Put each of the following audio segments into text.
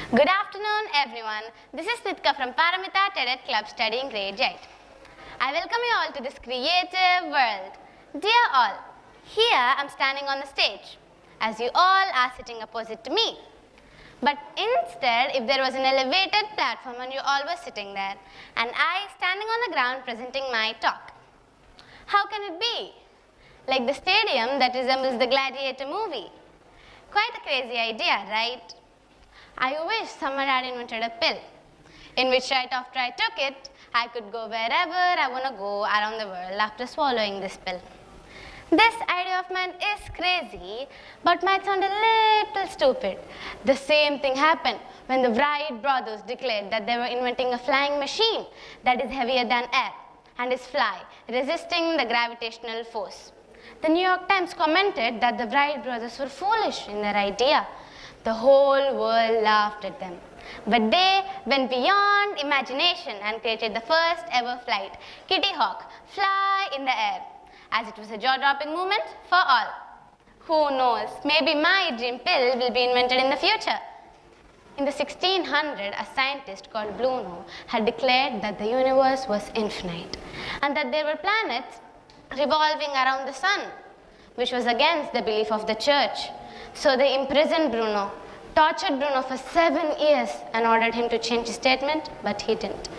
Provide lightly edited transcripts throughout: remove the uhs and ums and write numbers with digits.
Good afternoon, everyone. This is Snithika from Paramita TED Club studying grade 8. I welcome you all to this creative world. Dear all, here I'm standing on the stage, as you all are sitting opposite to me. But instead, if there was an elevated platform and you all were sitting there, and I standing on the ground presenting my talk, how can it be? Like the stadium that resembles the Gladiator movie. Quite a crazy idea, right? I wish someone had invented a pill, in which right after I took it, I could go wherever I want to go around the world after swallowing this pill. This idea of mine is crazy, but might sound a little stupid. The same thing happened when the Wright brothers declared that they were inventing a flying machine that is heavier than air and is fly, resisting the gravitational force. The New York Times commented that the Wright brothers were foolish in their idea. The whole world laughed at them. But they went beyond imagination and created the first ever flight, Kitty Hawk, fly in the air, as it was a jaw-dropping moment for all. Who knows, maybe my dream pill will be invented in the future. In the 1600s, a scientist called Bruno had declared that the universe was infinite and that there were planets revolving around the sun, which was against the belief of the church. So they imprisoned Bruno, tortured Bruno for 7 years and ordered him to change his statement, but he didn't.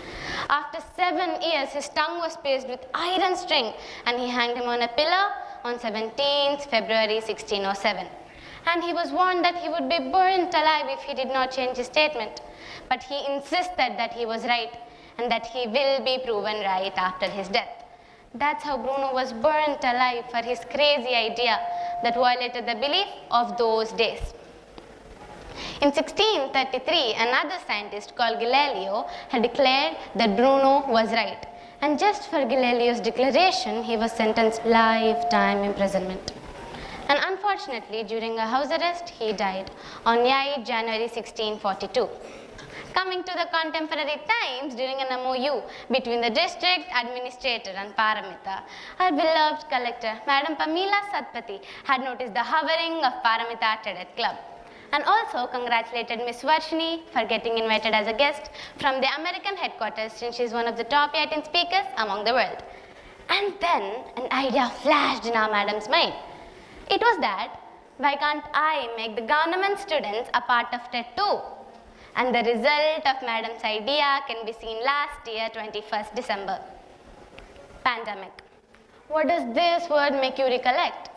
After 7 years, his tongue was pierced with iron string and he hanged him on a pillar on 17th February 1607. And he was warned that he would be burnt alive if he did not change his statement. But he insisted that he was right and that he will be proven right after his death. That's how Bruno was burnt alive for his crazy idea that violated the belief of those days. In 1633, another scientist called Galileo had declared that Bruno was right. And just for Galileo's declaration, he was sentenced lifetime imprisonment. And unfortunately, during a house arrest, he died on 8 January 1642. Coming to the contemporary times, during an MOU between the district administrator and Paramita, our beloved collector, Madam Pamila Satpathy, had noticed the hovering of Paramita TED Club, and also congratulated Miss Varshini for getting invited as a guest from the American headquarters, since she is one of the top 18 speakers among the world. And then an idea flashed in our madam's mind. It was that, why can't I make the government students a part of TED too? And the result of madam's idea can be seen last year, 21st December. Pandemic. What does this word make you recollect?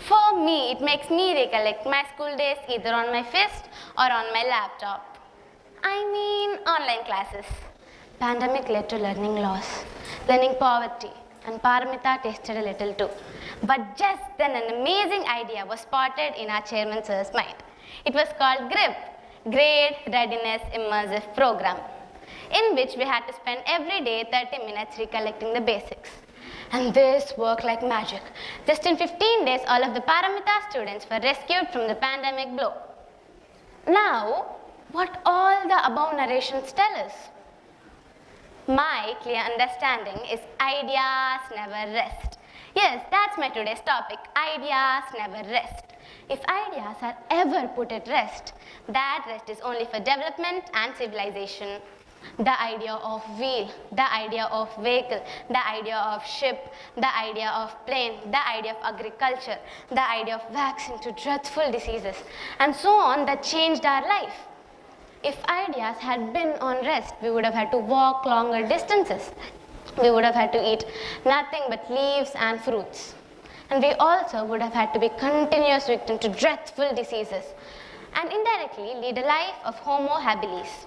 For me, it makes me recollect my school days either on my fist or on my laptop. I mean online classes. Pandemic led to learning loss, learning poverty, and Paramita tasted a little too. But just then an amazing idea was spotted in our chairman sir's mind. It was called GRIP, Grade Readiness Immersive Program, in which we had to spend every day 30 minutes recollecting the basics. And this worked like magic. Just in 15 days, all of the Paramita students were rescued from the pandemic blow. Now, what all the above narrations tell us? My clear understanding is ideas never rest. Yes, that's my today's topic, ideas never rest. If ideas are ever put at rest, that rest is only for development and civilization. The idea of wheel, the idea of vehicle, the idea of ship, the idea of plane, the idea of agriculture, the idea of vaccine to dreadful diseases, and so on, that changed our life. If ideas had been on rest, we would have had to walk longer distances. We would have had to eat nothing but leaves and fruits. And we also would have had to be continuous victim to dreadful diseases and indirectly lead a life of homo habilis.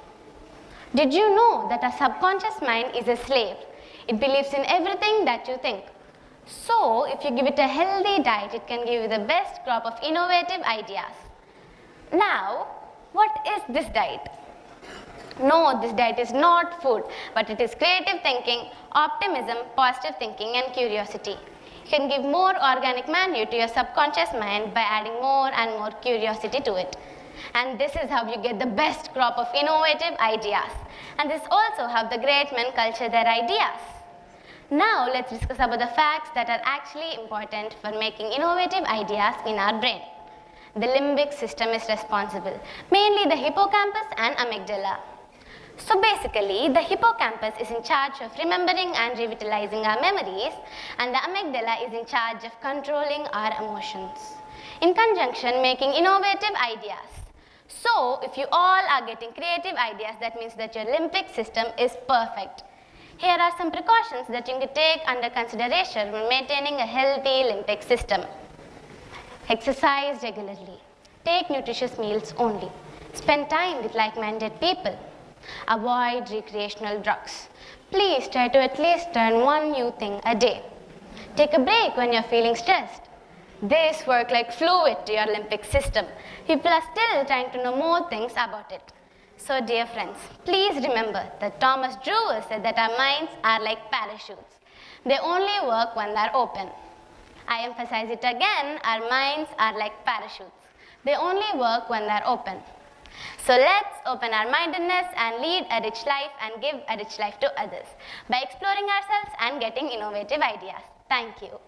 Did you know that our subconscious mind is a slave? It believes in everything that you think. So, if you give it a healthy diet, it can give you the best crop of innovative ideas. Now, what is this diet? No, this diet is not food, but it is creative thinking, optimism, positive thinking, and curiosity. You can give more organic manure to your subconscious mind by adding more and more curiosity to it. And this is how you get the best crop of innovative ideas. And this is also how the great men culture their ideas. Now let's discuss about the facts that are actually important for making innovative ideas in our brain. the limbic system is responsible, mainly the hippocampus and amygdala. So basically, the hippocampus is in charge of remembering and revitalizing our memories, and the amygdala is in charge of controlling our emotions. In conjunction, making innovative ideas. So, if you all are getting creative ideas, that means that your limbic system is perfect. Here are some precautions that you can take under consideration when maintaining a healthy limbic system. Exercise regularly. Take nutritious meals only. Spend time with like-minded people. Avoid recreational drugs. Please try to at least learn one new thing a day. Take a break when you're feeling stressed. This works like fluid to your limbic system. People are still trying to know more things about it. So dear friends, please remember that Thomas Drewer said that our minds are like parachutes. They only work when they're open. I emphasize it again, our minds are like parachutes. They only work when they're open. So let's open our mindedness and lead a rich life and give a rich life to others by exploring ourselves and getting innovative ideas. Thank you.